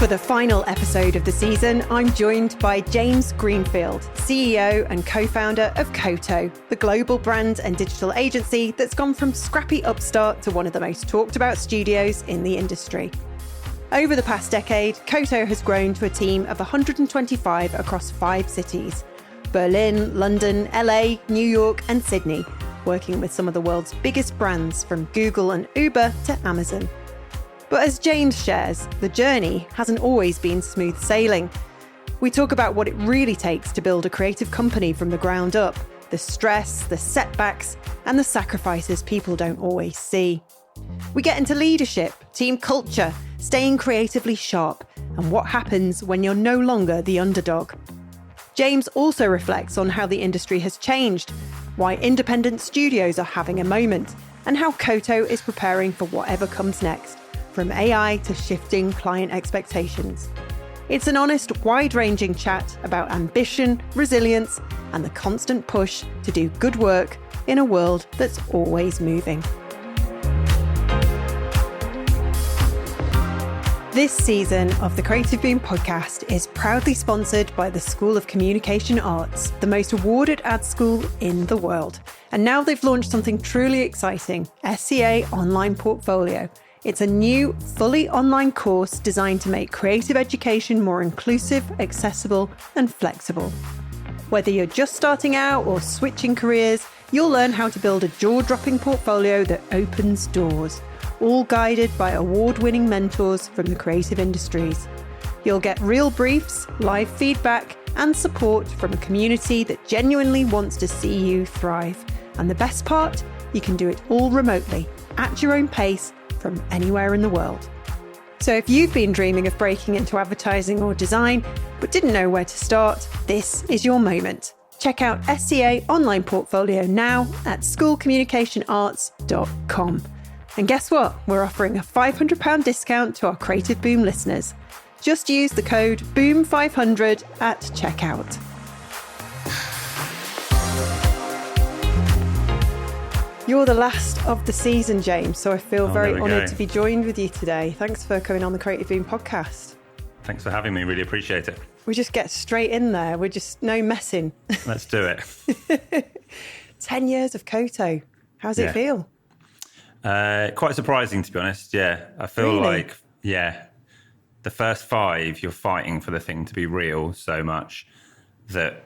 For the final episode of the season, I'm joined by James Greenfield, CEO and co-founder of Koto, the global brand and digital agency that's gone from scrappy upstart to one of the most talked about studios in the industry. Over the past decade, Koto has grown to a team of 125 across 5 cities: Berlin, London, LA, New York and Sydney, working with some of the world's biggest brands from Google and Uber to Amazon. But as James shares, the journey hasn't always been smooth sailing. We talk about what it really takes to build a creative company from the ground up, the stress, the setbacks, and the sacrifices people don't always see. We get into leadership, team culture, staying creatively sharp, and what happens when you're no longer the underdog. James also reflects on how the industry has changed, why independent studios are having a moment, and how Koto is preparing for whatever comes next, from AI to shifting client expectations. It's an honest, wide-ranging chat about ambition, resilience, and the constant push to do good work in a world that's always moving. This season of the Creative Boom podcast is proudly sponsored by the School of Communication Arts, the most awarded ad school in the world. And now they've launched something truly exciting, SCA Online Portfolio. It's a new, fully online course designed to make creative education more inclusive, accessible, and flexible. Whether you're just starting out or switching careers, you'll learn how to build a jaw-dropping portfolio that opens doors, all guided by award-winning mentors from the creative industries. You'll get real briefs, live feedback, and support from a community that genuinely wants to see you thrive. And the best part, you can do it all remotely, at your own pace, from anywhere in the world. So if you've been dreaming of breaking into advertising or design, but didn't know where to start, this is your moment. Check out SCA Online Portfolio now at schoolcommunicationarts.com. And guess what? We're offering a £500 discount to our Creative Boom listeners. Just use the code BOOM500 at checkout. You're the last of the season, James, so I feel very honoured to be joined with you today. Thanks for coming on the Creative Boom podcast. Thanks for having me. Really appreciate it. We just get straight in there. We're just no messing. Let's do it. 10 years of Koto. How's it feel? Quite surprising, to be honest. Yeah, I feel like, the first 5, you're fighting for the thing to be real so much that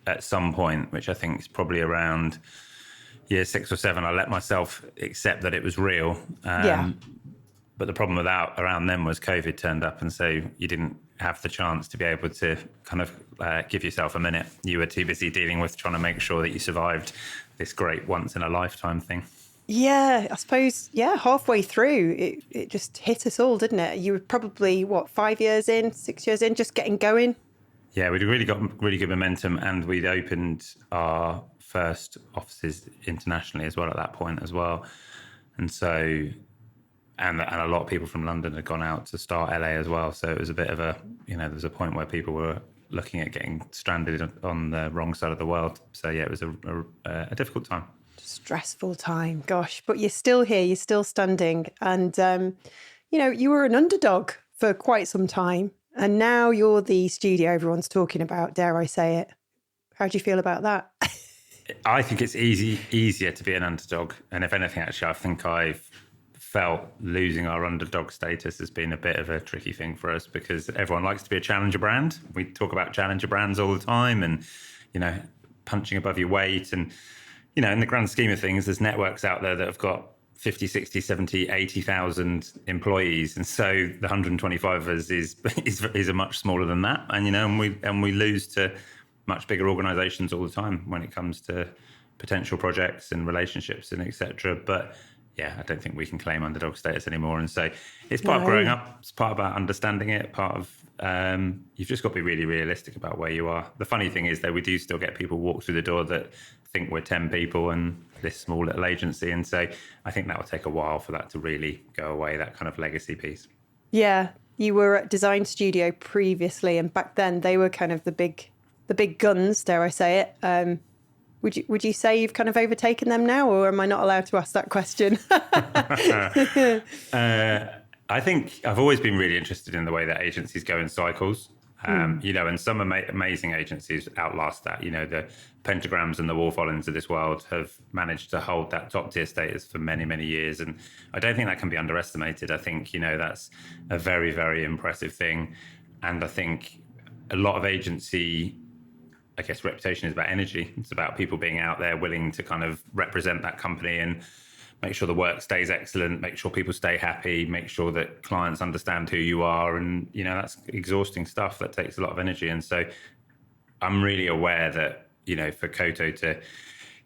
at some point, which I think is probably around year 6 or 7, I let myself accept that it was real. But the problem around then was COVID turned up, and so you didn't have the chance to be able to kind of give yourself a minute. You were too busy dealing with trying to make sure that you survived this great once in a lifetime thing. Yeah, I suppose, halfway through, it just hit us all, didn't it? You were probably, 5 years in, 6 years in, just getting going? Yeah, we'd really got really good momentum, and we'd opened our first offices internationally as well at that point as well. And so, and a lot of people from London had gone out to start LA as well. So it was a bit of a, there was a point where people were looking at getting stranded on the wrong side of the world. So yeah, it was a difficult time. Stressful time, gosh, but you're still here, you're still standing. And, you were an underdog for quite some time. And now you're the studio everyone's talking about, dare I say it. How do you feel about that? I think it's easier to be an underdog. And if anything, actually, I think I've felt losing our underdog status has been a bit of a tricky thing for us, because everyone likes to be a challenger brand. We talk about challenger brands all the time and, punching above your weight. And, in the grand scheme of things, there's networks out there that have got 50, 60, 70, 80,000 employees. And so the 125 of us is a much smaller than that. And, and we lose to much bigger organizations all the time when it comes to potential projects and relationships and etc. But I don't think we can claim underdog status anymore. And so it's part of growing up. It's part about understanding it. Part of, you've just got to be really realistic about where you are. The funny thing is that we do still get people walk through the door that think we're 10 people and this small little agency. And so I think that will take a while for that to really go away, that kind of legacy piece. Yeah. You were at Design Studio previously, and back then they were kind of the big guns, dare I say it. Would you say you've kind of overtaken them now, or am I not allowed to ask that question? I think I've always been really interested in the way that agencies go in cycles. And some amazing agencies outlast that. The Pentagrams and the Wolf-Ollens of this world have managed to hold that top tier status for many, many years. And I don't think that can be underestimated. I think, that's a very, very impressive thing. And I think a lot of agency, I guess, reputation is about energy. It's about people being out there willing to kind of represent that company and make sure the work stays excellent, make sure people stay happy, make sure that clients understand who you are. And, that's exhausting stuff that takes a lot of energy. And so I'm really aware that, for Koto to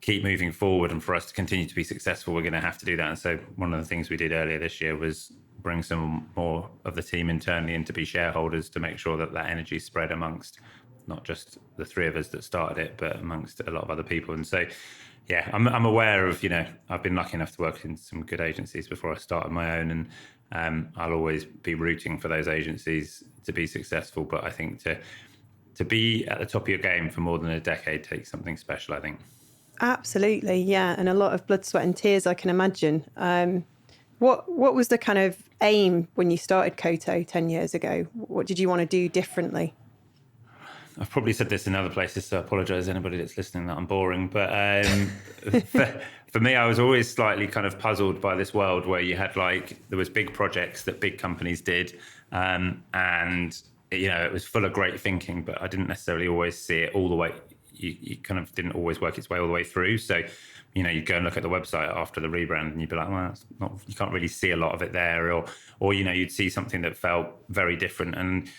keep moving forward and for us to continue to be successful, we're going to have to do that. And so one of the things we did earlier this year was bring some more of the team internally in to be shareholders to make sure that that energy is spread amongst not just the three of us that started it, but amongst a lot of other people. And so, yeah, I'm aware of, I've been lucky enough to work in some good agencies before I started my own, and I'll always be rooting for those agencies to be successful. But I think to be at the top of your game for more than a decade takes something special, I think. Absolutely, yeah. And a lot of blood, sweat and tears, I can imagine. What was the kind of aim when you started Koto 10 years ago? What did you want to do differently? I've probably said this in other places, so I apologise to anybody that's listening that I'm boring. But for me, I was always slightly kind of puzzled by this world where you had there was big projects that big companies did, and it was full of great thinking, but I didn't necessarily always see it all the way. You kind of didn't always work its way all the way through. So, you'd go and look at the website after the rebrand and you'd be like, well, it's not, you can't really see a lot of it there, or you'd see something that felt very different. And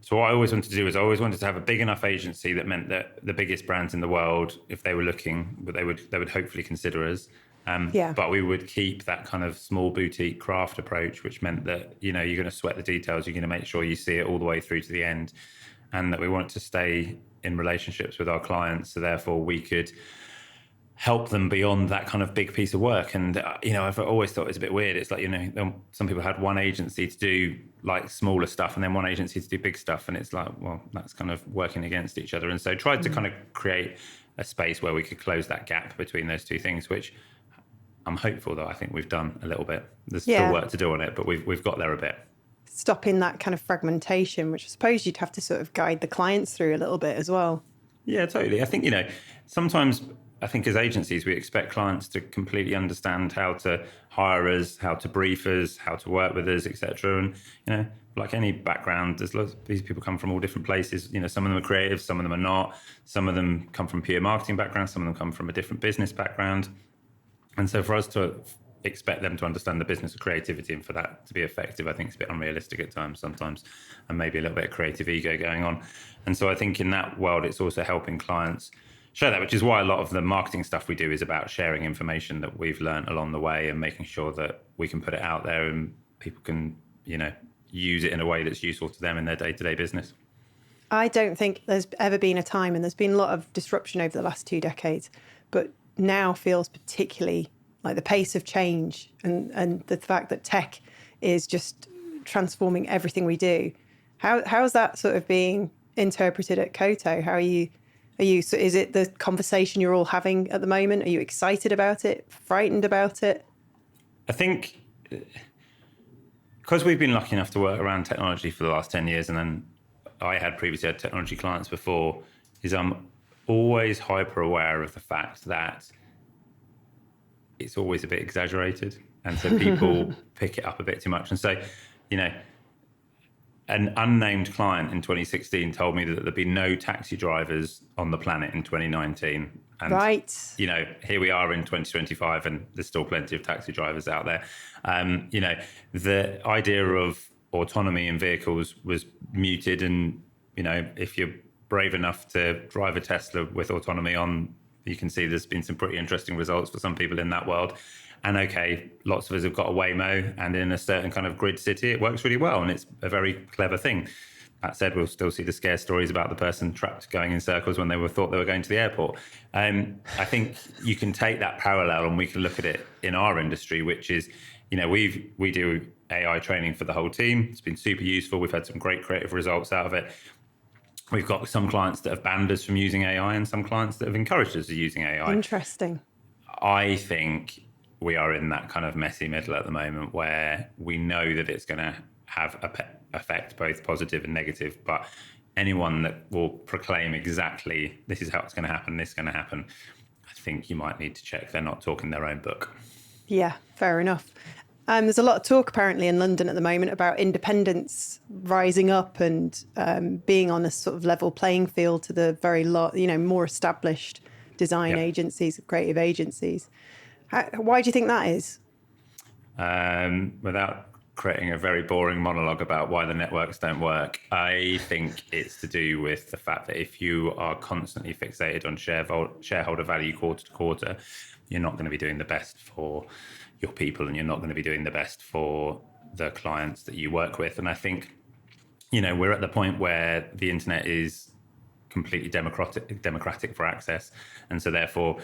so what I always wanted to do is I always wanted to have a big enough agency that meant that the biggest brands in the world, if they were looking, they would hopefully consider us. But we would keep that kind of small boutique craft approach, which meant that, you're going to sweat the details. You're going to make sure you see it all the way through to the end, and that we want to stay in relationships with our clients. So therefore we could help them beyond that kind of big piece of work. And, I've always thought it's a bit weird. It's like, some people had one agency to do like smaller stuff and then one agency to do big stuff. And it's like, well, that's kind of working against each other. And so tried to kind of create a space where we could close that gap between those two things, which I'm hopeful that I think we've done a little bit. There's still work to do on it, but we've got there a bit. Stopping that kind of fragmentation, which I suppose you'd have to sort of guide the clients through a little bit as well. Yeah, totally. I think, sometimes I think as agencies, we expect clients to completely understand how to hire us, how to brief us, how to work with us, etc. And, like any background, there's lots, these people come from all different places. Some of them are creative, some of them are not. Some of them come from pure marketing backgrounds, some of them come from a different business background. And so for us to expect them to understand the business of creativity and for that to be effective, I think it's a bit unrealistic at times sometimes, and maybe a little bit of creative ego going on. And so I think in that world, it's also helping clients share that, which is why a lot of the marketing stuff we do is about sharing information that we've learned along the way and making sure that we can put it out there and people can, use it in a way that's useful to them in their day-to-day business. I don't think there's ever been a time, and there's been a lot of disruption over the last 2 decades, but now feels particularly like the pace of change and the fact that tech is just transforming everything we do. How's that sort of being interpreted at Koto? How are you, so is it the conversation you're all having at the moment? Are you excited about it, frightened about it? I think because we've been lucky enough to work around technology for the last 10 years, and then I had previously had technology clients before, is I'm always hyper aware of the fact that it's always a bit exaggerated. And so people pick it up a bit too much. And so, an unnamed client in 2016 told me that there'd be no taxi drivers on the planet in 2019. And, right. Here we are in 2025 and there's still plenty of taxi drivers out there. The idea of autonomy in vehicles was muted. And, if you're brave enough to drive a Tesla with autonomy on, you can see there's been some pretty interesting results for some people in that world. And okay, lots of us have got a Waymo, and in a certain kind of grid city, it works really well, and it's a very clever thing. That said, we'll still see the scare stories about the person trapped going in circles when they thought they were going to the airport. I think you can take that parallel and we can look at it in our industry, which is, we do AI training for the whole team. It's been super useful. We've had some great creative results out of it. We've got some clients that have banned us from using AI and some clients that have encouraged us to using AI. Interesting. I think we are in that kind of messy middle at the moment where we know that it's going to have effect, both positive and negative, but anyone that will proclaim exactly this is how it's going to happen, this is going to happen, I think you might need to check they're not talking their own book. Yeah, fair enough. There's a lot of talk apparently in London at the moment about independents rising up and being on a sort of level playing field to the very more established design agencies, creative agencies. Why do you think that is? Without creating a very boring monologue about why the networks don't work, I think it's to do with the fact that if you are constantly fixated on shareholder value quarter to quarter, you're not going to be doing the best for your people, and you're not going to be doing the best for the clients that you work with. And I think, we're at the point where the internet is completely democratic for access. And so therefore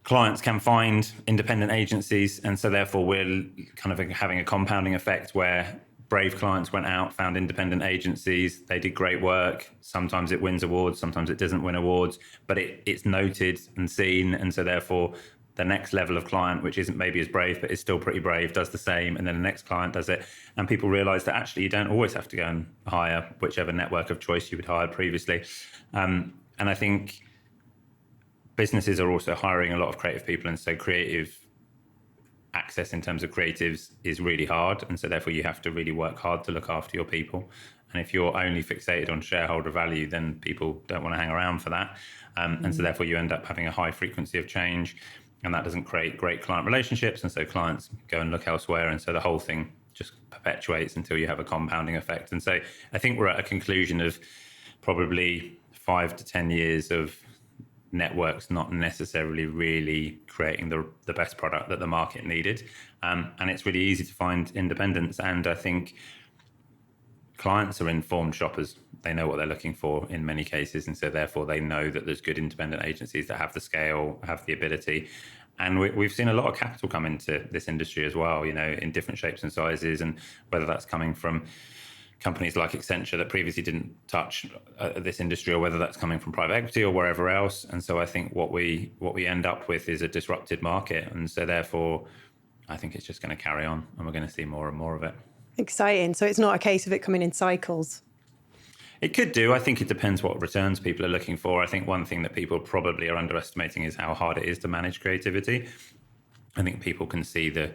clients can find independent agencies. And so therefore we're kind of having a compounding effect where brave clients went out, found independent agencies. They did great work. Sometimes it wins awards, sometimes it doesn't win awards, but it's noted and seen. And so therefore the next level of client, which isn't maybe as brave, but is still pretty brave, does the same. And then the next client does it. And people realize that actually you don't always have to go and hire whichever network of choice you would hire previously. And I think businesses are also hiring a lot of creative people. And so creative access in terms of creatives is really hard. And so therefore you have to really work hard to look after your people. And if you're only fixated on shareholder value, then people don't want to hang around for that. And so therefore you end up having a high frequency of change, and that doesn't create great client relationships. And so clients go and look elsewhere. And so the whole thing just perpetuates until you have a compounding effect. And so I think we're at a conclusion of probably 5 to 10 years of networks not necessarily really creating the best product that the market needed. And it's really easy to find independents. And I think clients are informed shoppers. They know what they're looking for in many cases. And so therefore they know that there's good independent agencies that have the scale, have the ability. And we've seen a lot of capital come into this industry as well, in different shapes and sizes, and whether that's coming from companies like Accenture that previously didn't touch this industry, or whether that's coming from private equity or wherever else. And so I think what we end up with is a disrupted market. And so therefore, I think it's just going to carry on, and we're going to see more and more of it. Exciting. So it's not a case of it coming in cycles. It could do. I think it depends what returns people are looking for. I think one thing that people probably are underestimating is how hard it is to manage creativity. I think people can see the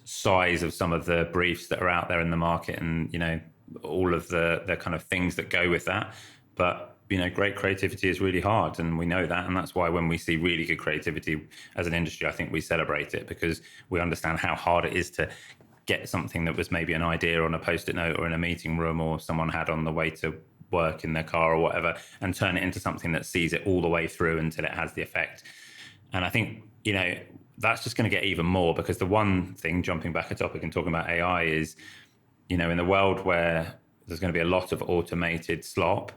size of some of the briefs that are out there in the market, and all of the kind of things that go with that. But great creativity is really hard, and we know that. And that's why when we see really good creativity as an industry, I think we celebrate it, because we understand how hard it is to get something that was maybe an idea on a post-it note or in a meeting room, or someone had on the way to work in their car or whatever, and turn it into something that sees it all the way through until it has the effect. And I think, that's just going to get even more, because the one thing, jumping back a topic and talking about AI, is, in the world where there's going to be a lot of automated slop,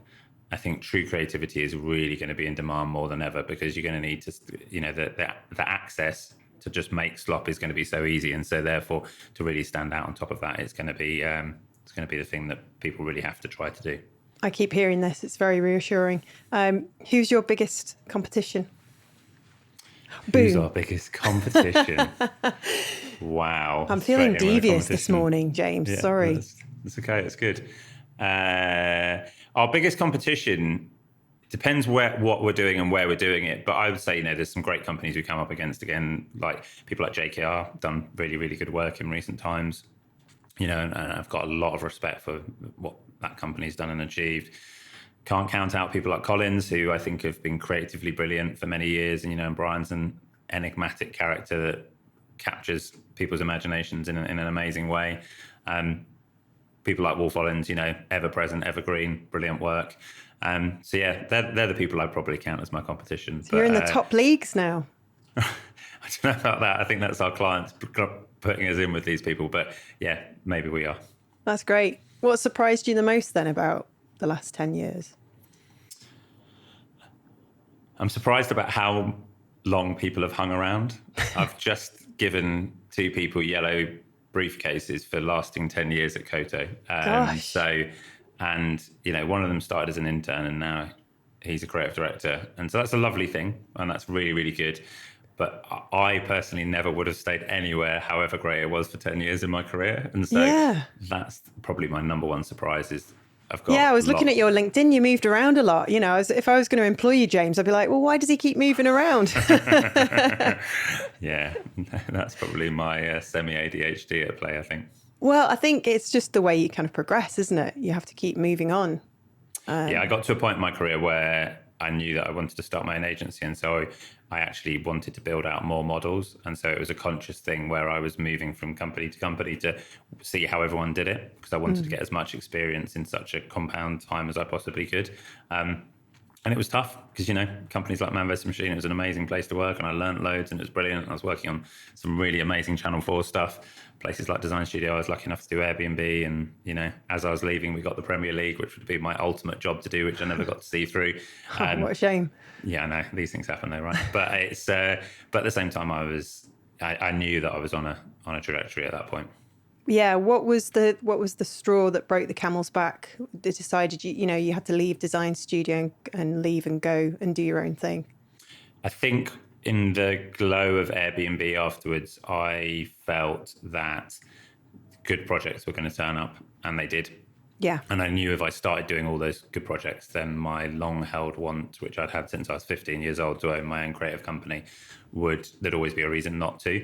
I think true creativity is really going to be in demand more than ever, because you're going to need to, the access to just make slop is going to be so easy. And so therefore, to really stand out on top of that, it's going to be the thing that people really have to try to do. I keep hearing this. It's very reassuring. Who's your biggest competition? Who's our biggest competition? Wow. I'm feeling devious this morning, James. Yeah, sorry. That's okay. It's good. Our biggest competition depends what we're doing and where we're doing it. But I would say, there's some great companies we come up against again, like people like JKR, done really, really good work in recent times. And I've got a lot of respect for what that company's done and achieved. Can't count out people like Collins, who I think have been creatively brilliant for many years. And, Brian's an enigmatic character that captures people's imaginations in an amazing way. People like Wolf Hollins, ever present, evergreen, brilliant work. So yeah, they're the people I'd probably count as my competition. So you're in the top leagues now. I don't know about that. I think that's our clients putting us in with these people. But yeah, maybe we are. That's great. What surprised you the most then about the last 10 years? I'm surprised about how long people have hung around. I've just given 2 people yellow briefcases for lasting 10 years at Koto. One of them started as an intern, and now he's a creative director. And so that's a lovely thing. And that's really, really good. But I personally never would have stayed anywhere, however great it was, for 10 years in my career. And so Yeah. that's probably my number one surprise is I've Yeah, I got was looking at lots. your LinkedIn. You moved around a lot. If I was going to employ you, James, I'd be like, well, why does he keep moving around? Yeah, that's probably my semi ADHD at play, I think. Well, I think it's just the way you kind of progress, isn't it? You have to keep moving on. Yeah, I got to a point in my career where I knew that I wanted to start my own agency. And so I actually wanted to build out more models. And so it was a conscious thing where I was moving from company to company to see how everyone did it, because I wanted to get as much experience in such a compound time as I possibly could. And it was tough because, companies like Man vs. Machine, it was an amazing place to work and I learned loads and it was brilliant. I was working on some really amazing Channel 4 stuff. Places like Design Studio, I was lucky enough to do Airbnb. And, as I was leaving, we got the Premier League, which would be my ultimate job to do, which I never got to see through. What a shame. Yeah, I know these things happen though, right? But but at the same time, I knew that I was on a trajectory at that point. Yeah, what was the straw that broke the camel's back? That decided you had to leave Design Studio and leave and go and do your own thing. I think in the glow of Airbnb afterwards, I felt that good projects were going to turn up, and they did. Yeah. And I knew if I started doing all those good projects, then my long-held want, which I'd had since I was 15 years old, to own my own creative company, there'd always be a reason not to.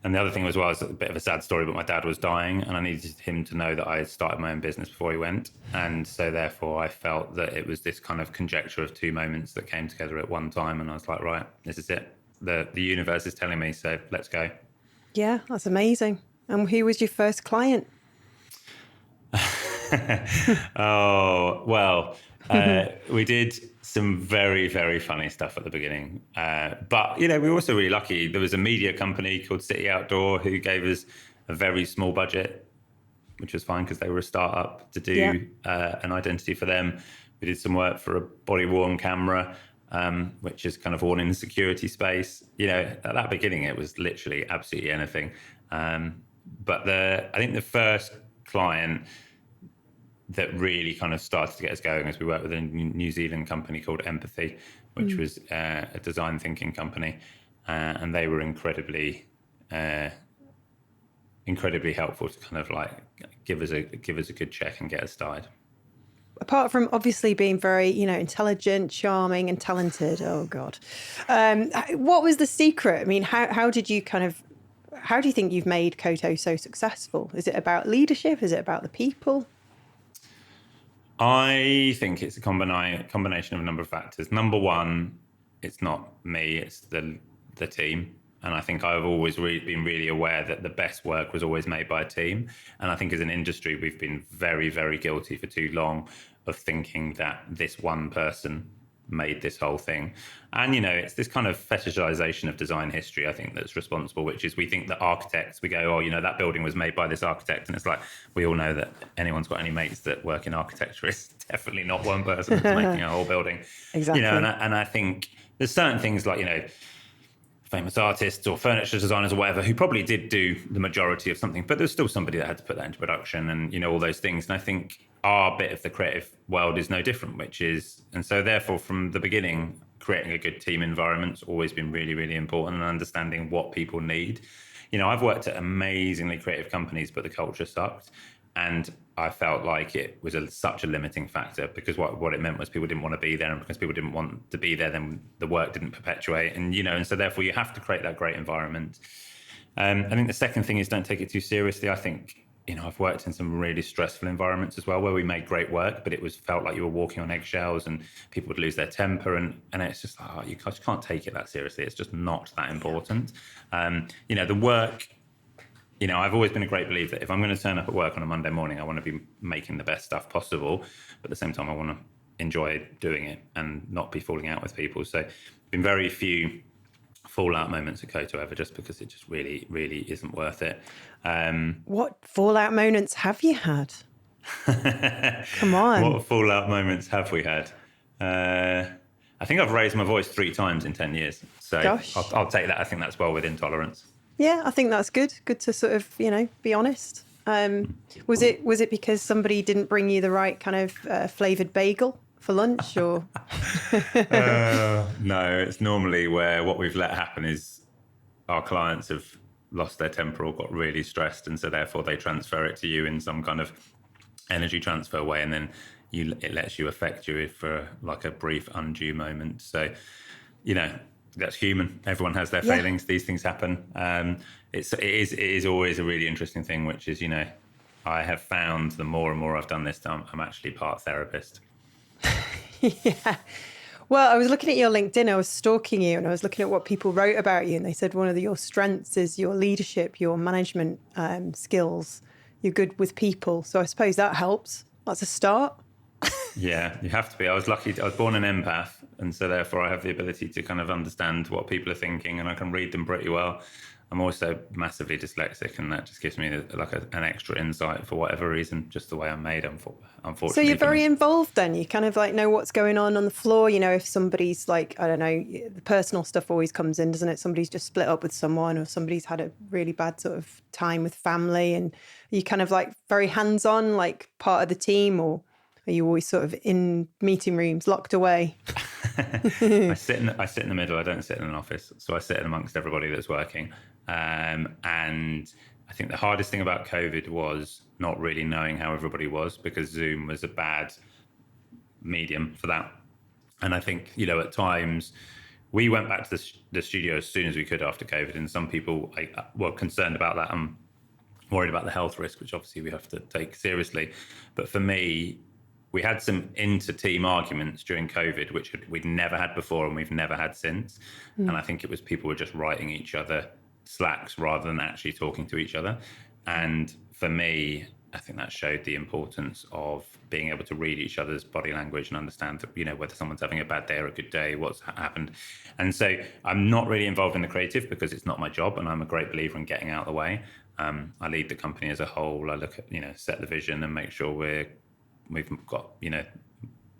And the other thing was a bit of a sad story, but my dad was dying and I needed him to know that I had started my own business before he went. And so therefore I felt that it was this kind of conjecture of two moments that came together at one time. And I was like, right, this is it. The universe is telling me, so let's go. Yeah, that's amazing. And who was your first client? Oh, well, we did some very, very funny stuff at the beginning. But, we were also really lucky. There was a media company called City Outdoor who gave us a very small budget, which was fine because they were a startup, to do an identity for them. We did some work for a body-worn camera, which is kind of all in the security space. At that beginning, it was literally absolutely anything. But I think the first client that really kind of started to get us going as we worked with a New Zealand company called Empathy, which was a design thinking company. And they were incredibly helpful to kind of like give us a good check and get us started. Apart from obviously being very, intelligent, charming and talented. Oh, God. What was the secret? I mean, how do you think you've made Koto so successful? Is it about leadership? Is it about the people? I think it's a combination of a number of factors. Number one, it's not me, it's the team. And I think I've always been really aware that the best work was always made by a team. And I think as an industry, we've been very, very guilty for too long of thinking that this one person made this whole thing. And, it's this kind of fetishization of design history, I think, that's responsible, which is we think that architects, we go, oh, that building was made by this architect. And it's like, we all know that anyone's got any mates that work in architecture is definitely not one person that's making a whole building. Exactly. And I think there's certain things like, famous artists or furniture designers or whatever who probably did do the majority of something, but there's still somebody that had to put that into production and, all those things. And I think our bit of the creative world is no different, and so therefore from the beginning, creating a good team environment's always been really, really important, and understanding what people need. I've worked at amazingly creative companies, but the culture sucked. And I felt like it was such a limiting factor, because what it meant was people didn't want to be there, and because people didn't want to be there, then the work didn't perpetuate. And, and so therefore you have to create that great environment. I think the second thing is don't take it too seriously. I think, I've worked in some really stressful environments as well, where we made great work, but it felt like you were walking on eggshells and people would lose their temper. And it's just, you just can't take it that seriously. It's just not that important. The work, I've always been a great believer that if I'm going to turn up at work on a Monday morning, I want to be making the best stuff possible. But at the same time, I want to enjoy doing it and not be falling out with people. So been very few fallout moments at Koto ever, just because it just really, really isn't worth it. What fallout moments have you had? Come on. What fallout moments have we had? I think I've raised my voice 3 times in 10 years. So I'll take that. I think that's well within tolerance. Yeah, I think that's good. Good to sort of, be honest. Was it because somebody didn't bring you the right kind of flavoured bagel for lunch, or? No, it's normally where what we've let happen is our clients have lost their temper or got really stressed, and so therefore they transfer it to you in some kind of energy transfer way, and then it lets you affect you for like a brief undue moment. So, that's human. Everyone has their failings. These things happen. It is always a really interesting thing, which is, I have found the more and more I've done this, I'm actually part therapist. Yeah. Well, I was looking at your LinkedIn, I was stalking you, and I was looking at what people wrote about you, and they said one of your strengths is your leadership, your management skills. You're good with people. So I suppose that helps. That's a start. Yeah, you have to be. I was lucky. I was born an empath, and so therefore I have the ability to kind of understand what people are thinking, and I can read them pretty well. I'm also massively dyslexic, and that just gives me an extra insight for whatever reason, just the way I'm made, unfortunately. So you're very involved then. You kind of like know what's going on the floor. If somebody's like, I don't know, the personal stuff always comes in, doesn't it? Somebody's just split up with someone, or somebody's had a really bad sort of time with family, and you kind of like very hands-on, like part of the team, or are you always sort of in meeting rooms locked away? I sit in the middle. I don't sit in an office, so I sit in amongst everybody that's working. And I think the hardest thing about COVID was not really knowing how everybody was, because Zoom was a bad medium for that. And I think, at times we went back to the studio as soon as we could after COVID, and some people were concerned about that and worried about the health risk, which obviously we have to take seriously. But for me, we had some inter-team arguments during COVID, which we'd never had before and we've never had since. And I think it was people were just writing each other Slacks rather than actually talking to each other. And for me, I think that showed the importance of being able to read each other's body language and understand that, whether someone's having a bad day or a good day, what's happened. And so I'm not really involved in the creative because it's not my job, and I'm a great believer in getting out of the way. I lead the company as a whole. I look at, set the vision and make sure we've got,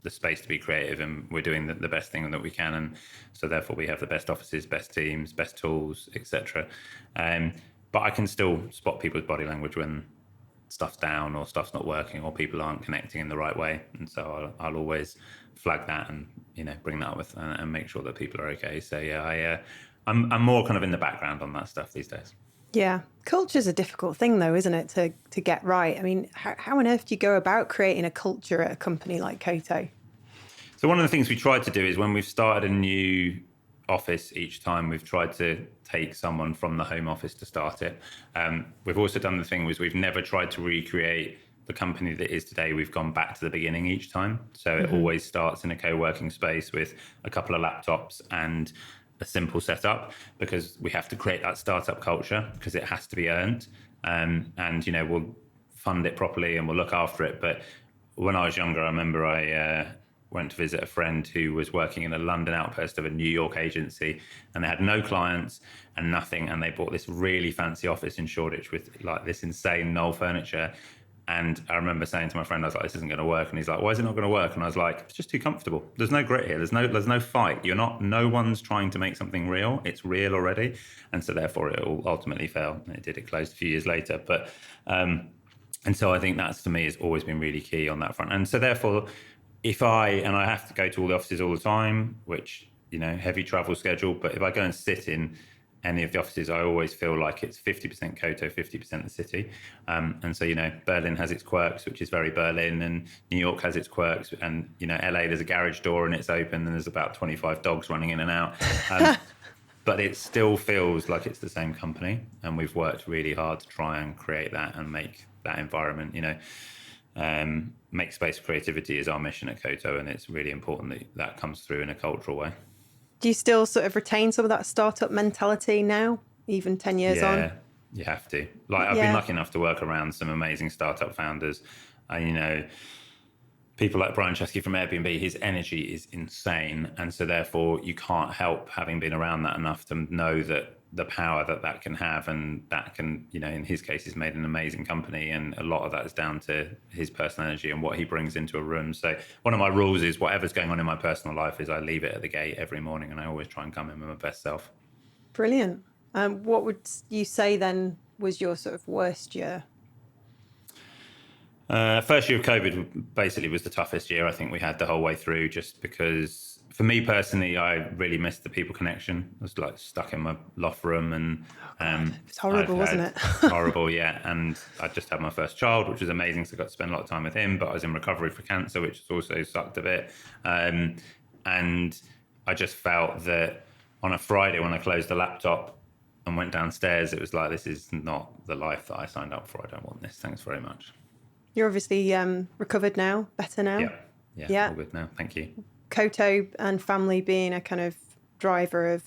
the space to be creative, and we're doing the best thing that we can. And so therefore we have the best offices, best teams, best tools, etc. But I can still spot people's body language when stuff's down or stuff's not working or people aren't connecting in the right way. And so I'll always flag that and, bring that up with and make sure that people are okay. So yeah, I'm more kind of in the background on that stuff these days. Yeah. Culture's a difficult thing, though, isn't it, to get right? I mean, how on earth do you go about creating a culture at a company like Koto? So one of the things we tried to do is when we've started a new office each time, we've tried to take someone from the home office to start it. We've also done the thing was we've never tried to recreate the company that is today. We've gone back to the beginning each time. So it always starts in a co-working space with a couple of laptops and a simple setup, because we have to create that startup culture because it has to be earned. And, we'll fund it properly and we'll look after it. But when I was younger, I remember I went to visit a friend who was working in a London outpost of a New York agency, and they had no clients and nothing. And they bought this really fancy office in Shoreditch with like this insane Knoll furniture. And I remember saying to my friend, I was like, this isn't going to work. And he's like, why is it not going to work? And I was like, it's just too comfortable. There's no grit here. There's no fight. No one's trying to make something real. It's real already. And so therefore it will ultimately fail. And it closed a few years later. But, and so I think that's, to me, has always been really key on that front. And so therefore, I have to go to all the offices all the time, which, heavy travel schedule. But if I go and sit in any of the offices, I always feel like it's 50% Koto, 50% the city. And so, Berlin has its quirks, which is very Berlin, and New York has its quirks. And, LA, there's a garage door and it's open and there's about 25 dogs running in and out. But it still feels like it's the same company. And we've worked really hard to try and create that and make that environment, make space for creativity is our mission at Koto. And it's really important that that comes through in a cultural way. Do you still sort of retain some of that startup mentality now, even 10 years on? Yeah, you have to. I've been lucky enough to work around some amazing startup founders. People like Brian Chesky from Airbnb, his energy is insane. And so therefore you can't help having been around that enough to know that the power that can have, and that can, in his case, he's made an amazing company. And a lot of that is down to his personal energy and what he brings into a room. So one of my rules is whatever's going on in my personal life is I leave it at the gate every morning, and I always try and come in with my best self. Brilliant. What would you say then was your sort of worst year? First year of COVID basically was the toughest year I think we had the whole way through, just because for me personally, I really missed the people connection. I was like stuck in my loft room, and It's horrible, wasn't it? horrible, yeah. And I just had my first child, which was amazing, so I got to spend a lot of time with him. But I was in recovery for cancer, which has also sucked a bit. And I just felt that on a Friday when I closed the laptop and went downstairs, it was like, this is not the life that I signed up for. I don't want this. Thanks very much. You're obviously recovered now, better now. Yeah, all good now. Thank you. Koto and family being a kind of driver of,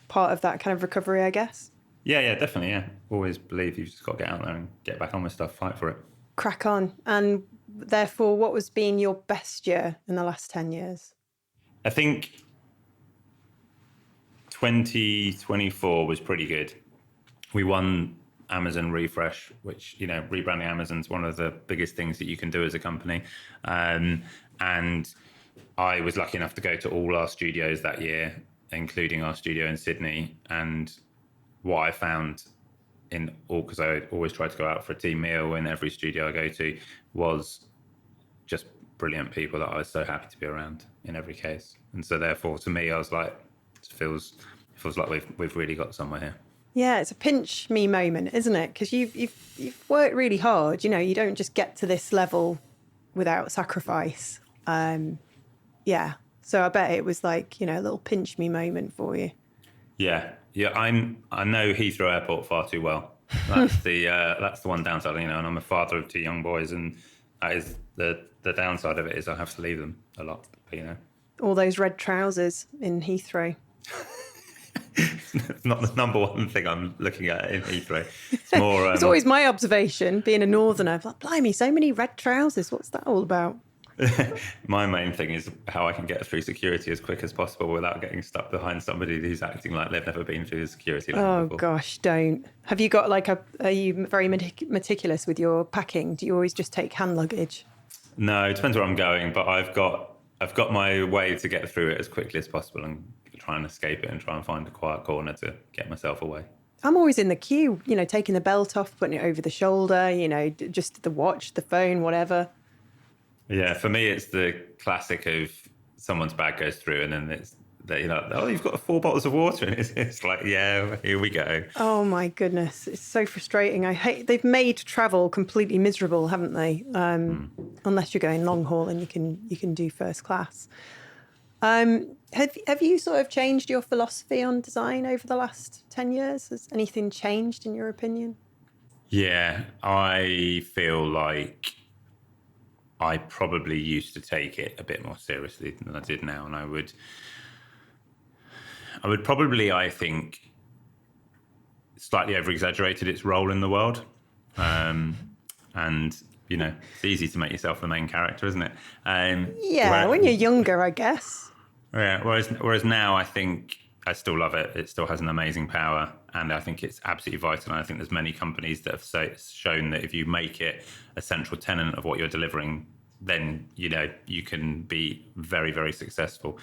part of that kind of recovery, I guess. Yeah, definitely. Yeah, always believe you've just got to get out there and get back on with stuff, fight for it. Crack on. And therefore, what was being your best year in the last 10 years? I think 2024 was pretty good. We won Amazon Refresh, which, rebranding Amazon's one of the biggest things that you can do as a company. And I was lucky enough to go to all our studios that year, including our studio in Sydney. And what I found in all, because I always try to go out for a team meal in every studio I go to, was just brilliant people that I was so happy to be around in every case. And so therefore, to me, I was like, it feels like we've really got somewhere here. Yeah, it's a pinch me moment, isn't it? Because you've worked really hard. You don't just get to this level without sacrifice. Yeah. So I bet it was like, a little pinch me moment for you. Yeah. I know Heathrow Airport far too well. That's the one downside, and I'm a father of 2 young boys, and that is the downside of it is I have to leave them a lot. But, all those red trousers in Heathrow. It's not the number one thing I'm looking at in Heathrow. It's more. It's always my observation, being a northerner. Like, blimey, so many red trousers. What's that all about? My main thing is how I can get through security as quick as possible without getting stuck behind somebody who's acting like they've never been through the security line before. Gosh, don't. Have you got are you very meticulous with your packing? Do you always just take hand luggage? No, it depends where I'm going, but I've got my way to get through it as quickly as possible and try and escape it and try and find a quiet corner to get myself away. I'm always in the queue, taking the belt off, putting it over the shoulder, just the watch, the phone, whatever. Yeah, for me, it's the classic of someone's bag goes through and then it's oh, you've got 4 bottles of water. And it's like, yeah, here we go. Oh, my goodness. It's so frustrating. They've made travel completely miserable, haven't they? Unless you're going long haul and you can do first class. Have you sort of changed your philosophy on design over the last 10 years? Has anything changed in your opinion? Yeah, I feel like I probably used to take it a bit more seriously than I did now. And I would probably, I think, slightly over-exaggerated its role in the world. And, it's easy to make yourself the main character, isn't it? When you're younger, I guess. Yeah, whereas now I think I still love it. It still has an amazing power, and I think it's absolutely vital. And I think there's many companies that have shown that if you make it a central tenet of what you're delivering, then you can be very, very successful.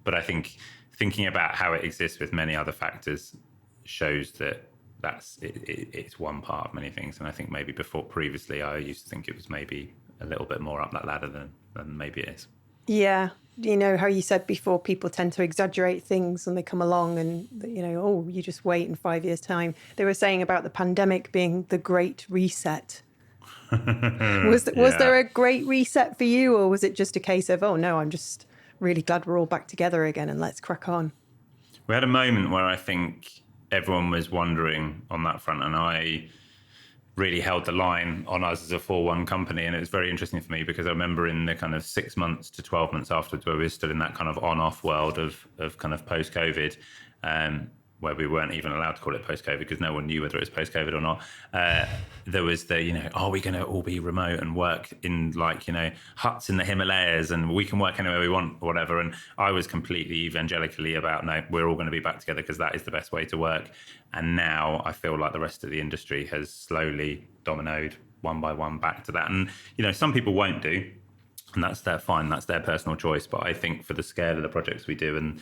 But I think thinking about how it exists with many other factors shows that it's one part of many things. And I think maybe previously I used to think it was maybe a little bit more up that ladder than maybe it is. Yeah. How you said before, people tend to exaggerate things when they come along and, you just wait in 5 years' time. They were saying about the pandemic being the great reset. Was there a great reset for you, or was it just a case of, oh, no, I'm just really glad we're all back together again and let's crack on? We had a moment where I think everyone was wondering on that front, and I really held the line on us as a 4-1 company. And it was very interesting for me because I remember in the kind of 6 months to 12 months afterwards, where we were still in that kind of on-off world of kind of post-COVID, where we weren't even allowed to call it post-COVID because no one knew whether it was post-COVID or not. There was the, are we going to all be remote and work in huts in the Himalayas and we can work anywhere we want or whatever. And I was completely evangelically about, no, we're all going to be back together because that is the best way to work. And now I feel like the rest of the industry has slowly dominoed one by one back to that. And, some people won't do, and that's fine. That's their personal choice. But I think for the scale of the projects we do and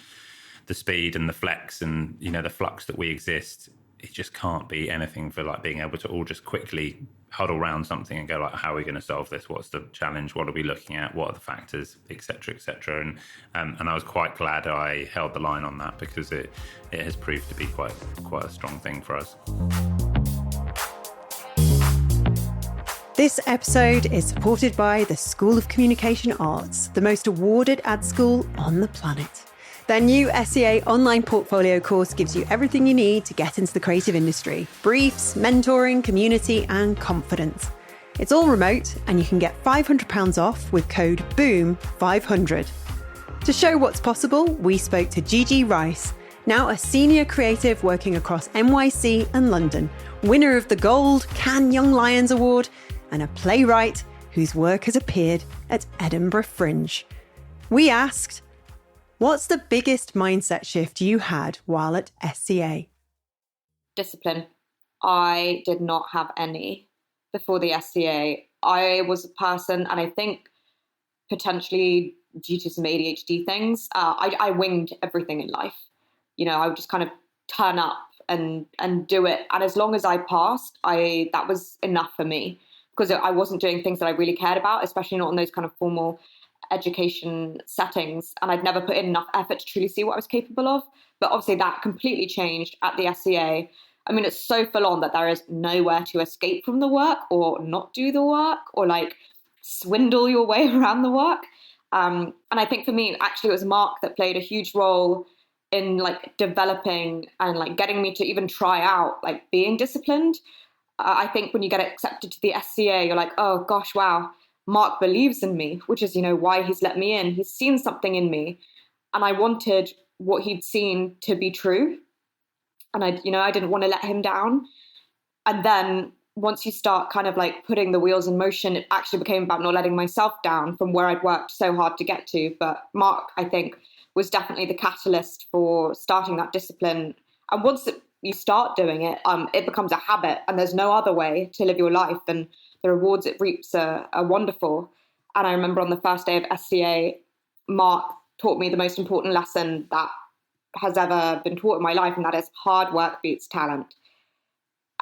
the speed and the flex and, the flux that we exist, it just can't be anything for being able to all just quickly huddle around something and go like, how are we going to solve this? What's the challenge? What are we looking at? What are the factors, et cetera, et cetera. And I was quite glad I held the line on that, because it has proved to be quite a strong thing for us. This episode is supported by the School of Communication Arts, the most awarded ad school on the planet. Their new SEA online portfolio course gives you everything you need to get into the creative industry: briefs, mentoring, community, and confidence. It's all remote, and you can get £500 off with code BOOM500. To show what's possible, we spoke to Gigi Rice, now a senior creative working across NYC and London, winner of the Gold Cannes Young Lions Award, and a playwright whose work has appeared at Edinburgh Fringe. We asked, what's the biggest mindset shift you had while at SCA? Discipline. I did not have any before the SCA. I was a person, and I think potentially due to some ADHD things, I winged everything in life. You know, I would just kind of turn up and do it. And as long as I passed, that was enough for me, because I wasn't doing things that I really cared about, especially not in those kind of formal education settings. And I'd never put in enough effort to truly see what I was capable of. But obviously that completely changed at the SCA. I mean, it's so full on that there is nowhere to escape from the work or not do the work or like swindle your way around the work. And I think for me, actually, it was Mark that played a huge role in like developing and like getting me to even try out like being disciplined. I think when you get accepted to the SCA, you're like, oh gosh, wow, Mark believes in me, which is, you know, why he's let me in. He's seen something in me, and I wanted what he'd seen to be true. And I didn't want to let him down. And then once you start kind of like putting the wheels in motion, it actually became about not letting myself down from where I'd worked so hard to get to. But Mark, I think, was definitely the catalyst for starting that discipline. And once you start doing it, it becomes a habit, and there's no other way to live your life. And the rewards it reaps are wonderful. And I remember on the first day of SCA, Mark taught me the most important lesson that has ever been taught in my life, and that is hard work beats talent.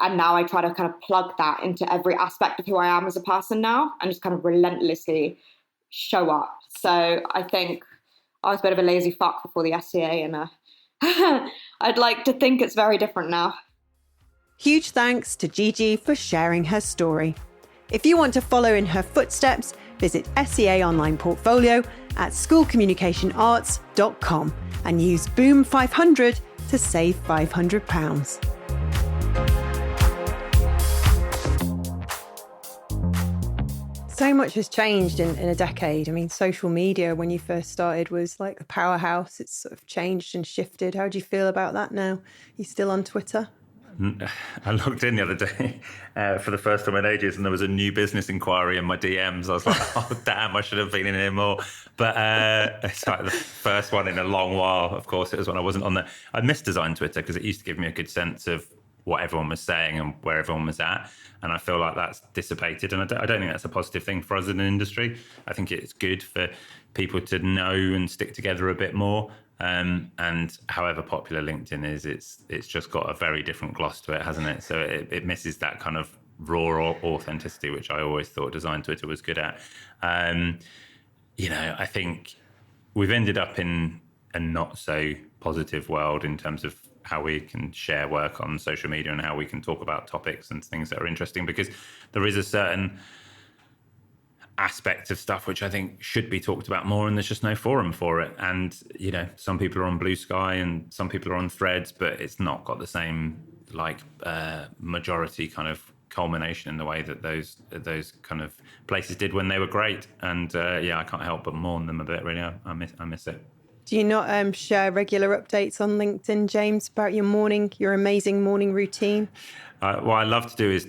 And now I try to kind of plug that into every aspect of who I am as a person now, and just kind of relentlessly show up. So I think I was a bit of a lazy fuck before the SCA, and I'd like to think it's very different now. Huge thanks to Gigi for sharing her story. If you want to follow in her footsteps, visit SCA Online Portfolio at schoolcommunicationarts.com and use BOOM500 to save £500. So much has changed in a decade. I mean, social media, when you first started, was like a powerhouse. It's sort of changed and shifted. How do you feel about that now? You still on Twitter? I logged in the other day for the first time in ages, and there was a new business inquiry in my DMs. I was like, oh, damn, I should have been in here more. But it's like the first one in a long while. Of course, it was when I wasn't on there. I misdesigned Twitter because it used to give me a good sense of what everyone was saying and where everyone was at. And I feel like that's dissipated. And I don't think that's a positive thing for us in an industry. I think it's good for people to know and stick together a bit more. And however popular LinkedIn is, it's just got a very different gloss to it, hasn't it? So it misses that kind of raw authenticity, which I always thought design Twitter was good at. I think we've ended up in a not so positive world in terms of how we can share work on social media and how we can talk about topics and things that are interesting, because there is a certain aspect of stuff which I think should be talked about more, and there's just no forum for it. And some people are on Blue Sky and some people are on Threads, but it's not got the same majority kind of culmination in the way that those kind of places did when they were great. And I can't help but mourn them a bit, really. I miss it. Do you not share regular updates on LinkedIn, James, about your amazing morning routine? What I love to do is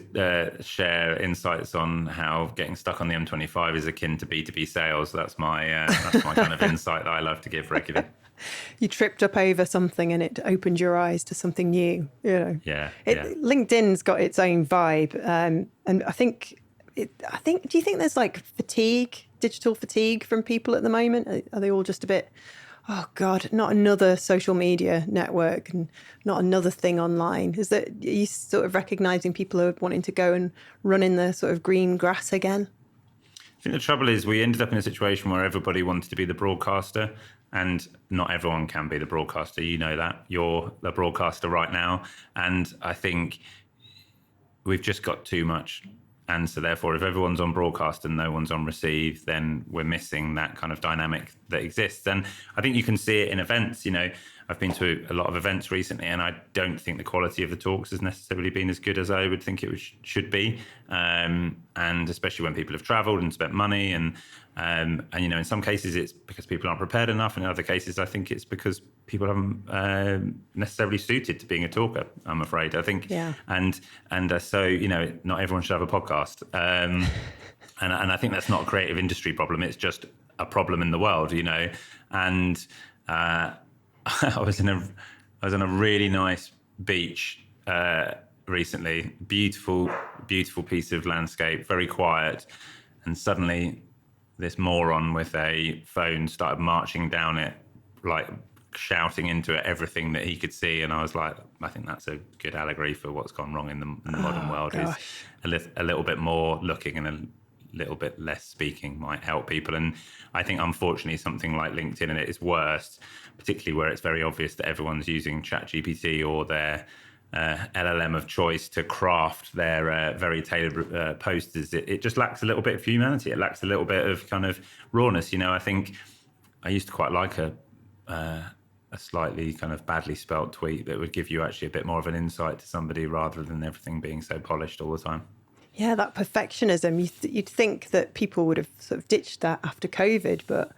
share insights on how getting stuck on the M25 is akin to B2B sales. That's my kind of insight that I love to give regularly. You tripped up over something and it opened your eyes to something new. Yeah. LinkedIn's got its own vibe, and I think. Do you think there's like digital fatigue from people at the moment? Are they all just a bit oh God, not another social media network and not another thing online. Is that, are you sort of recognizing people are wanting to go and run in the sort of green grass again? I think the trouble is we ended up in a situation where everybody wanted to be the broadcaster, and not everyone can be the broadcaster. You know that. You're the broadcaster right now. And I think we've just got too much. And so therefore, if everyone's on broadcast and no one's on receive, then we're missing that kind of dynamic that exists. And I think you can see it in events. You know, I've been to a lot of events recently, and I don't think the quality of the talks has necessarily been as good as I would think it should be. And especially when people have travelled and spent money, and you know, in some cases it's because people aren't prepared enough, and in other cases I think it's because people haven't necessarily suited to being a talker, I'm afraid. I think, yeah. And so, you know, not everyone should have a podcast. And I think that's not a creative industry problem. It's just a problem in the world, you know. And I was on a really nice beach recently. Beautiful piece of landscape, very quiet. And suddenly this moron with a phone started marching down it, like shouting into it everything that he could see. And I was like, I think that's a good allegory for what's gone wrong in the modern world. Gosh. Is a little bit more looking and a little bit less speaking might help people. And I think, unfortunately, something like LinkedIn, and it is worse, particularly where it's very obvious that everyone's using ChatGPT or their LLM of choice to craft their very tailored posters. It just lacks a little bit of humanity. It lacks a little bit of kind of rawness. You know, I think I used to quite like a slightly kind of badly spelt tweet that would give you actually a bit more of an insight to somebody rather than everything being so polished all the time. Yeah, that perfectionism. You'd think that people would have sort of ditched that after COVID, but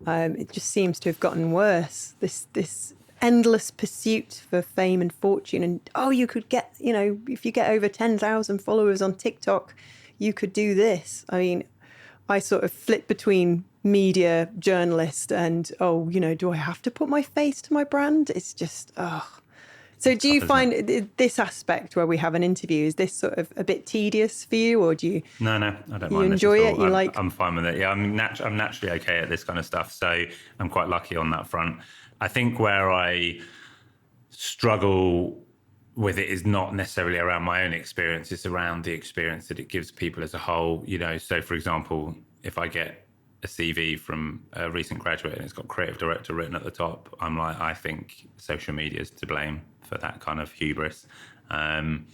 it just seems to have gotten worse. This endless pursuit for fame and fortune. And, you could get, you know, if you get over 10,000 followers on TikTok, you could do this. I mean, I sort of flip between media journalist and, you know, do I have to put my face to my brand? It's just, So do you find this aspect where we have an interview, is this sort of a bit tedious for you, or do you? No, I don't mind. You enjoy it? I'm fine with it. Yeah, I'm naturally okay at this kind of stuff, so I'm quite lucky on that front. I think where I struggle with it is not necessarily around my own experience; it's around the experience that it gives people as a whole. You know, so for example, if I get a CV from a recent graduate and it's got creative director written at the top, I'm like, I think social media is to blame for that kind of hubris. And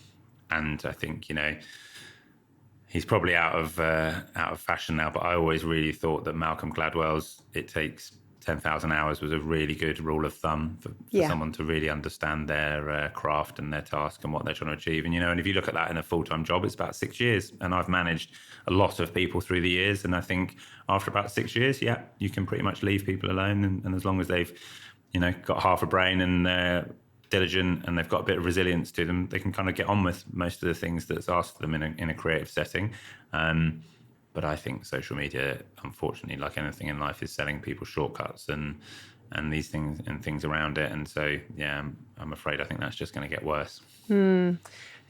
I think, you know, he's probably out of fashion now, but I always really thought that Malcolm Gladwell's "it takes 10,000 hours" was a really good rule of thumb for someone to really understand their craft and their task and what they're trying to achieve. And, you know, and if you look at that in a full-time job, it's about 6 years. And I've managed a lot of people through the years. And I think after about 6 years, you can pretty much leave people alone. And as long as they've, you know, got half a brain and they're diligent and they've got a bit of resilience to them, they can kind of get on with most of the things that's asked of them in a creative setting. But I think social media, unfortunately, like anything in life, is selling people shortcuts and these things and things around it. And so, yeah, I'm afraid I think that's just going to get worse. Are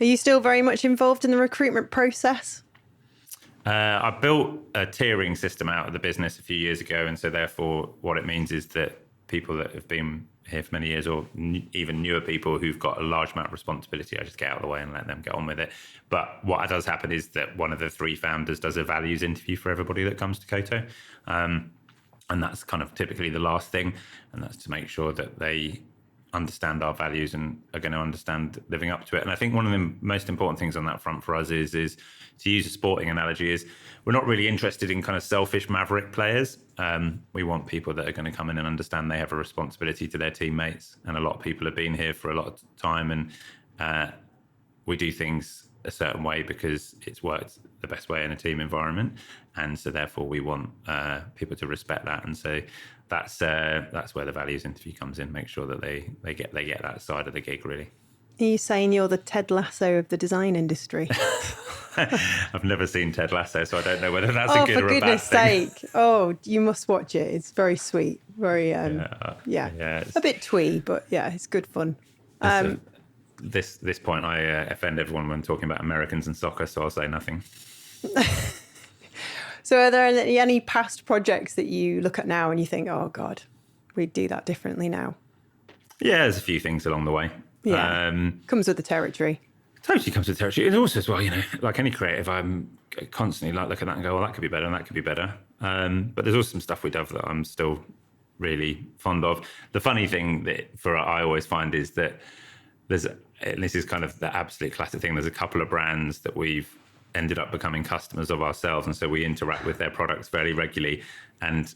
you still very much involved in the recruitment process? I built a tiering system out of the business a few years ago. And so therefore, what it means is that people that have been here for many years, or even newer people who've got a large amount of responsibility, I just get out of the way and let them get on with it. But what does happen is that one of the three founders does a values interview for everybody that comes to Koto. And that's kind of typically the last thing. And that's to make sure that they understand our values and are going to understand living up to it. And I think one of the most important things on that front for us is to use a sporting analogy, is we're not really interested in kind of selfish maverick players. We want people that are going to come in and understand they have a responsibility to their teammates. And a lot of people have been here for a lot of time, and we do things a certain way because it's worked the best way in a team environment. And so therefore we want people to respect that. And so that's where the values interview comes in. Make sure that they get that side of the gig, really. Are you saying you're the Ted Lasso of the design industry? I've never seen Ted Lasso, so I don't know whether that's a good or a bad thing. Oh, for goodness sake. Oh, you must watch it. It's very sweet. Very, a bit twee, but yeah, it's good fun. This point, I offend everyone when talking about Americans and soccer, so I'll say nothing. So are there any past projects that you look at now and you think, oh, God, we'd do that differently now? Yeah, there's a few things along the way. Yeah, comes with the territory. Totally comes with the territory. And also as well, like any creative, I'm constantly like look at that and go, well, that could be better and that could be better. But there's also some stuff we do that I'm still really fond of. The funny thing that I always find is that and this is kind of the absolute classic thing, there's a couple of brands that we've ended up becoming customers of ourselves. And so we interact with their products very regularly. And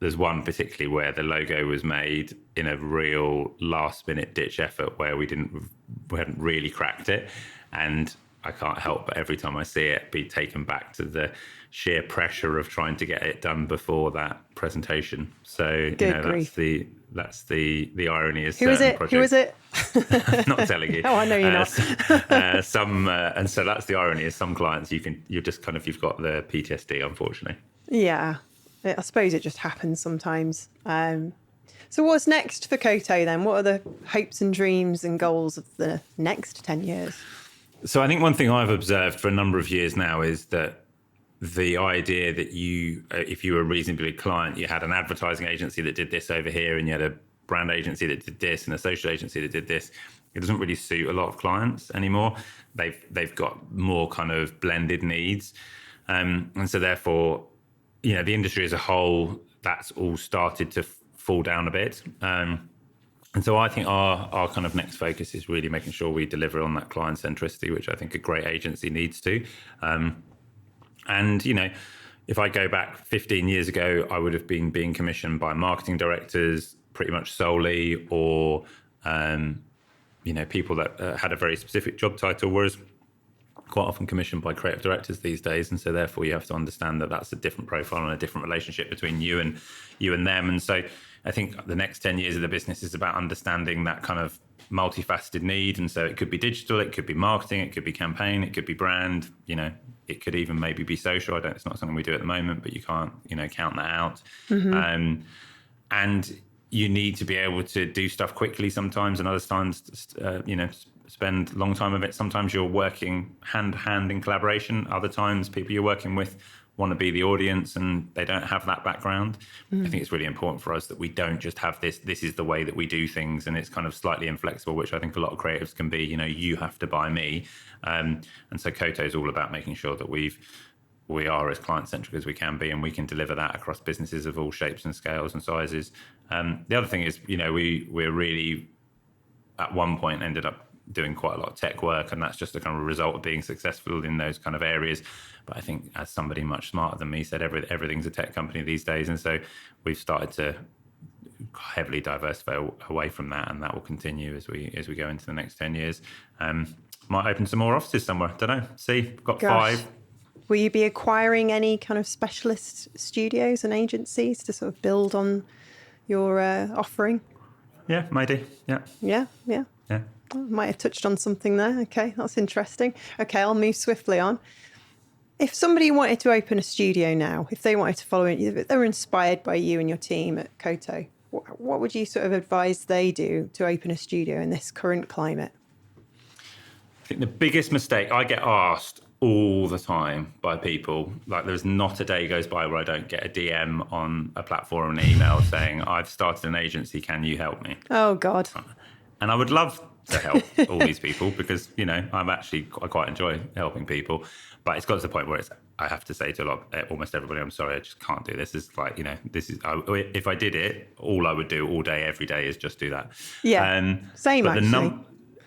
there's one particularly where the logo was made in a real last minute ditch effort where we hadn't really cracked it. And I can't help but every time I see it be taken back to the sheer pressure of trying to get it done before that presentation. So that's the irony is who is it? Project. Who is it? Not telling you. Oh, I know you're not. And so that's the irony is some clients you've got the PTSD, unfortunately. Yeah, I suppose it just happens sometimes. So what's next for Koto then? What are the hopes and dreams and goals of the next 10 years? So I think one thing I've observed for a number of years now is that the idea that if you were a reasonably big client, you had an advertising agency that did this over here and you had a brand agency that did this and a social agency that did this, it doesn't really suit a lot of clients anymore. They've got more kind of blended needs. And so therefore, the industry as a whole, that's all started to fall down a bit. And so I think our kind of next focus is really making sure we deliver on that client centricity, which I think a great agency needs to. And, if I go back 15 years ago, I would have been being commissioned by marketing directors pretty much solely, or, people that had a very specific job title, whereas quite often commissioned by creative directors these days. And so therefore you have to understand that that's a different profile and a different relationship between you and them. And so I think the next 10 years of the business is about understanding that kind of multifaceted need. And so it could be digital, it could be marketing, it could be campaign, it could be brand, it could even maybe be social. It's not something we do at the moment, but you can't, count that out. Mm-hmm. And you need to be able to do stuff quickly sometimes, and other times, spend a long time of it. Sometimes you're working hand to hand in collaboration. Other times people you're working with want to be the audience and they don't have that background. I think it's really important for us that we don't just have this is the way that we do things and it's kind of slightly inflexible, which I think a lot of creatives can be, you have to buy me. And so Koto is all about making sure that we are as client-centric as we can be, and we can deliver that across businesses of all shapes and scales and sizes. The other thing is, we're really, at one point, ended up doing quite a lot of tech work, and that's just a kind of result of being successful in those kind of areas. But I think, as somebody much smarter than me said, everything's a tech company these days, and so we've started to heavily diversify away from that, and that will continue as we go into the next 10 years. Might open some more offices somewhere. Don't know. See, we've got 5. Will you be acquiring any kind of specialist studios and agencies to sort of build on your offering? Yeah, maybe. Yeah. Yeah. I might have touched on something there. Okay, that's interesting. Okay, I'll move swiftly on. If somebody wanted to open a studio now, if they wanted to follow it, if they were inspired by you and your team at Koto, what would you sort of advise they do to open a studio in this current climate? I think the biggest mistake, I get asked all the time by people, like there's not a day goes by where I don't get a DM on a platform or an email saying, I've started an agency, can you help me? Oh, God. And I would love to help all these people because, I quite enjoy helping people. But it's got to the point where I have to say to almost everybody, I'm sorry, I just can't do this. It's like, if I did it, all I would do all day, every day is just do that. Yeah, same but actually.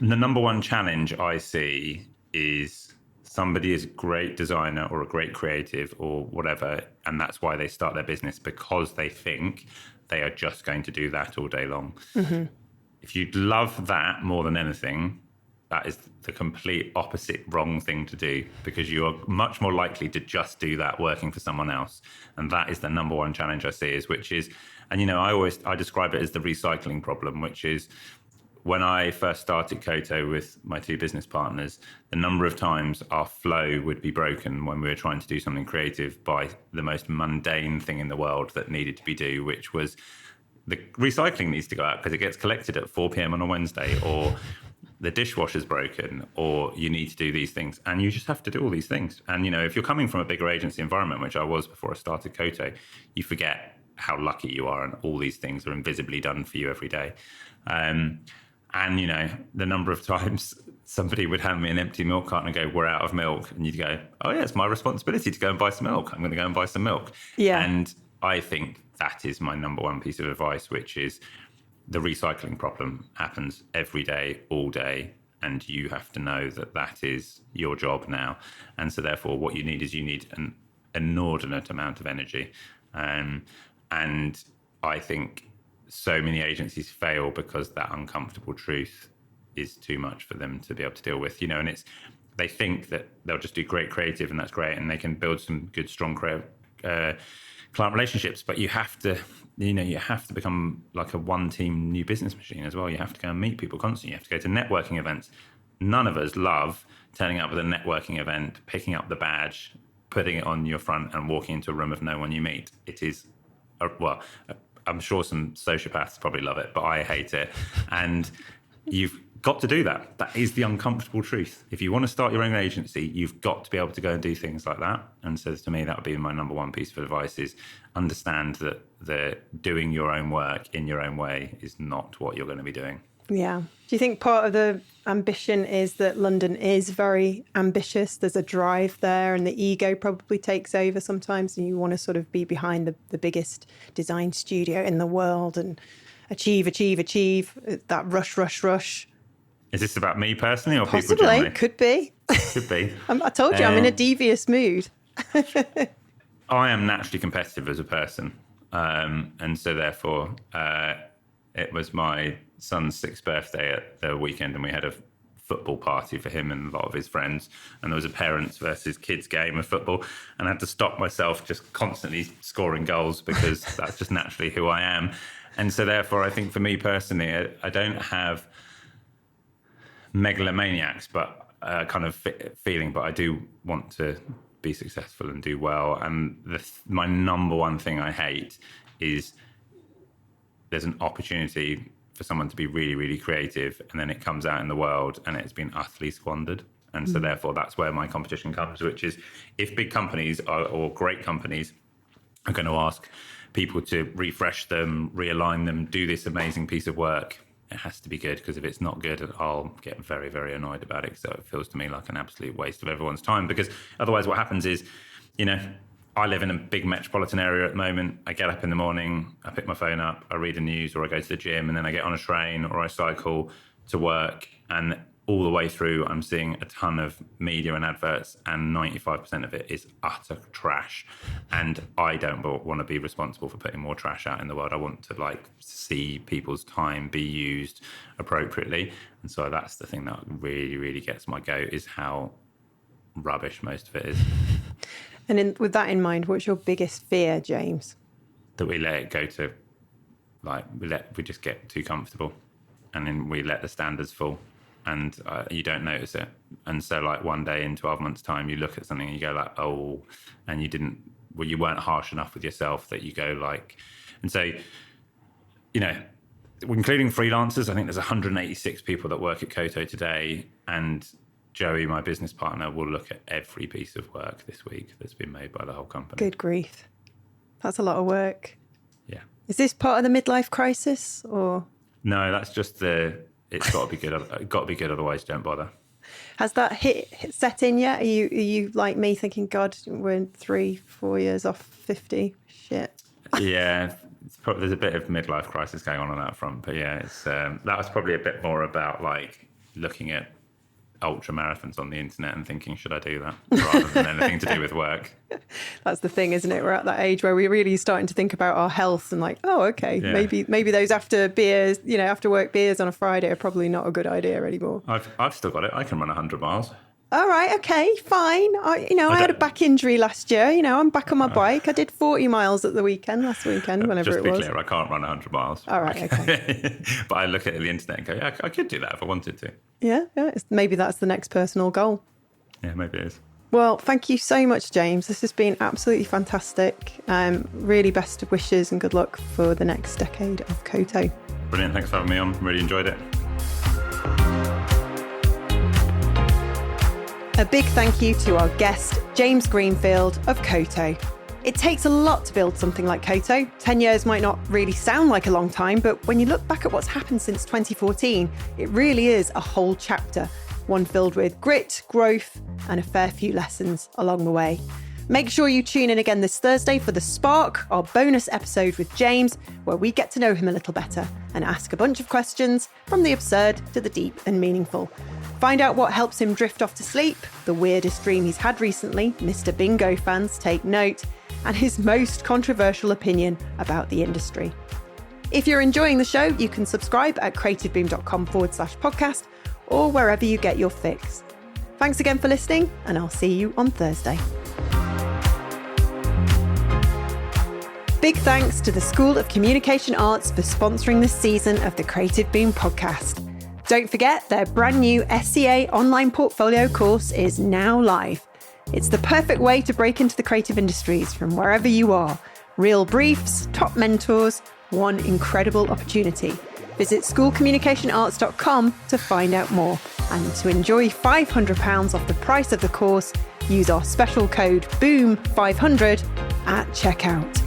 The number one challenge I see is somebody is a great designer or a great creative or whatever, and that's why they start their business, because they think they are just going to do that all day long. Mm-hmm. If you love that more than anything, that is the complete opposite wrong thing to do, because you are much more likely to just do that working for someone else. And that is the number one challenge I see, I describe it as the recycling problem, which is when I first started Koto with my 2 business partners, the number of times our flow would be broken when we were trying to do something creative by the most mundane thing in the world that needed to be done, which was the recycling needs to go out because it gets collected at 4 p.m. on a Wednesday, or the dishwasher's broken, or you need to do these things. And you just have to do all these things. And, if you're coming from a bigger agency environment, which I was before I started Koto, you forget how lucky you are, and all these things are invisibly done for you every day. And, you know, the number of times somebody would hand me an empty milk carton and go, we're out of milk. And you'd go, oh, yeah, it's my responsibility to go and buy some milk. I'm going to go and buy some milk. Yeah. And I think that is my number one piece of advice, which is the recycling problem happens every day, all day. And you have to know that that is your job now. And so therefore what you need is an inordinate amount of energy. And I think so many agencies fail because that uncomfortable truth is too much for them to be able to deal with, you know, and they think that they'll just do great creative and that's great and they can build some good, strong client relationships, but you have to become like a one team new business machine as well. You have to go and meet people constantly. You have to go to networking events. None of us love turning up at a networking event, picking up the badge, putting it on your front and walking into a room of no one you meet. It is, I'm sure some sociopaths probably love it, but I hate it. And you've got to do that. That is the uncomfortable truth. If you want to start your own agency, you've got to be able to go and do things like that. And so to me, that would be my number one piece of advice is understand that the doing your own work in your own way is not what you're going to be doing. Yeah. Do you think part of the ambition is that London is very ambitious? There's a drive there and the ego probably takes over sometimes and you want to sort of be behind the biggest design studio in the world and achieve, that rush. Is this about me personally or possibly, people generally? Could be. Could be. I told you, I'm in a devious mood. I am naturally competitive as a person. And so therefore, it was my son's 6th birthday at the weekend and we had a football party for him and a lot of his friends. And there was a parents versus kids game of football. And I had to stop myself just constantly scoring goals because that's just naturally who I am. And so therefore, I think for me personally, I don't have megalomaniacs, but kind of feeling, but I do want to be successful and do well. And my number one thing I hate is there's an opportunity for someone to be really, really creative and then it comes out in the world and it's been utterly squandered. And so therefore that's where my competition comes, which is if big companies or great companies are going to ask people to refresh them, realign them, do this amazing piece of work, it has to be good, because if it's not good, I'll get very, very annoyed about it. So it feels to me like an absolute waste of everyone's time, because otherwise what happens is, you know, I live in a big metropolitan area at the moment. I get up in the morning, I pick my phone up, I read the news or I go to the gym and then I get on a train or I cycle to work, and all the way through I'm seeing a ton of media and adverts and 95% of it is utter trash. And I don't want to be responsible for putting more trash out in the world. I want to like see people's time be used appropriately. And so that's the thing that really, really gets my goat, is how rubbish most of it is. And with that in mind, what's your biggest fear, James? That we let it go to, like, we just get too comfortable and then we let the standards fall. And you don't notice it. And so like one day in 12 months time, you look at something and you go like, oh, and you weren't harsh enough with yourself that you go like, and so, you know, including freelancers, I think there's 186 people that work at Koto today. And Joey, my business partner, will look at every piece of work this week that's been made by the whole company. Good grief. That's a lot of work. Yeah. Is this part of the midlife crisis or? No, that's just it's got to be good. Got to be good, otherwise don't bother. Has that hit set in yet? Are you like me thinking, God, we're 3-4 years off 50? Shit. Yeah, there's a bit of midlife crisis going on that front, but yeah, it's that was probably a bit more about like looking at ultra marathons on the internet and thinking, should I do that, rather than anything to do with work. That's the thing, isn't it? We're at that age where we're really starting to think about our health and like, oh, okay, yeah. maybe those after work beers on a Friday are probably not a good idea anymore. I've still got it. I can run 100 miles. All right, okay, fine. I had a back injury last year. You know, I'm back on my bike. I did 40 miles at the last weekend, whenever it was. Just to be clear, I can't run 100 miles. All right, okay. But I look at the internet and go, yeah, I could do that if I wanted to. Yeah. Maybe that's the next personal goal. Yeah, maybe it is. Well, thank you so much, James. This has been absolutely fantastic. Really best of wishes and good luck for the next decade of Koto. Brilliant. Thanks for having me on. Really enjoyed it. A big thank you to our guest, James Greenfield of Koto. It takes a lot to build something like Koto. 10 years might not really sound like a long time, but when you look back at what's happened since 2014, it really is a whole chapter, one filled with grit, growth, and a fair few lessons along the way. Make sure you tune in again this Thursday for The Spark, our bonus episode with James, where we get to know him a little better and ask a bunch of questions from the absurd to the deep and meaningful. Find out what helps him drift off to sleep, the weirdest dream he's had recently, Mr. Bingo fans take note, and his most controversial opinion about the industry. If you're enjoying the show, you can subscribe at creativeboom.com/podcast or wherever you get your fix. Thanks again for listening, and I'll see you on Thursday. Big thanks to the School of Communication Arts for sponsoring this season of the Creative Boom podcast. Don't forget, their brand new SCA online portfolio course is now live. It's the perfect way to break into the creative industries from wherever you are. Real briefs, top mentors, one incredible opportunity. Visit schoolcommunicationarts.com to find out more. And to enjoy £500 off the price of the course, use our special code BOOM500 at checkout.